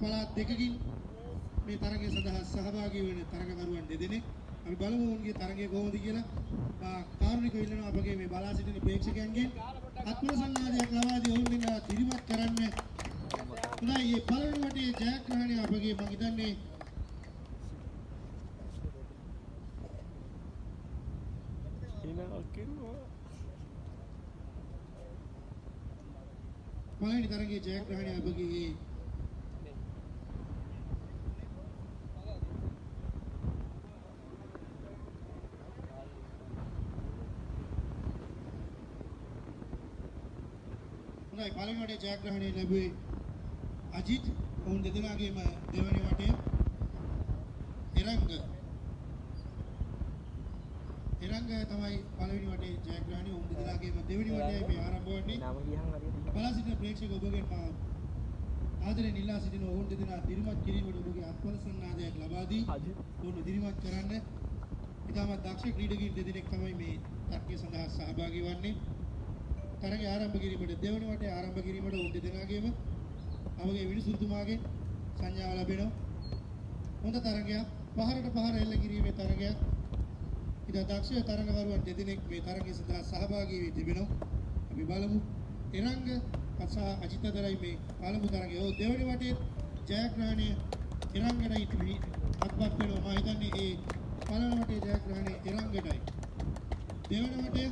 පළාත් දෙකකින් මේ තරගය සඳහා සහභාගී වෙන තරගකරුවන් දෙදෙනෙක්. අපි බලමු ඔවුන්ගේ තරගය කොහොමද කියලා. කාරුණිකව ඉල්ලනවා අපගේ මේ බලා සිටින ප්‍රේක්ෂකයන්ගෙන් අත්පුර සංවාදයක් ලබා දී ඔවුන් දෙන්නා දිරිමත් කරන්න. හොඳයි මේ පළවෙනි වටේ ජයග්‍රහණය අපගේ මම හිතන්නේ පළවෙනි තරගයේ ජයග්‍රහණය අපගේ පළවෙනි වටේ ජයග්‍රහණය ලැබුවේ අජිත්. ඔවුන් දෙදෙනාගේම දෙවැනි වටය එරංග තමයි පළවෙනි වටේ ජයග්‍රහණය. ඔවුන් දෙදෙනාගේම දෙවැනි වටයයි මේ ආරම්භ වන්නේ. බලා සිටින ප්‍රේක්ෂක ඔබගෙන් ආදරයෙන් ඉල්ලා සිටින ඔවුන් දෙදෙනා දිරිමත් කිරීමට ඔබගේ අත්පොල සන්නාදයක් ලබා දී ඔවුන් දිරිමත් කරන්න. ඉතාමත් දක්ෂ ක්‍රීඩකයින් දෙදෙනෙක් තමයි මේ තරගය සඳහා සහභාගී වන්නේ. තරගය ආරම්භ කිරීමට දෙවන වටේ ආරම්භ කිරීමට ඔවුන් දෙදෙනාගේම අපගේ විනිසුරුතුමාගෙන් සංඥාව ලැබෙනවා. හොඳ තරගයක්. පහරට පහර එල්ල කිරීමේ තරගයක්. ඉතා දක්ෂ තරගකරුවන් දෙදෙනෙක් මේ තරගය සඳහා සහභාගී වී තිබෙනවා. අපි බලමු එරංග සහ අජිත් අතරයි මේ පළමු තරගය. ඔව් දෙවන වටේ ජයග්‍රහණය එරංගටයි අත්පත් වෙනවා. මම හිතන්නේ ඒ පළවෙනි වටේ ජයග්‍රහණය එරංගටයි. දෙවන වටේ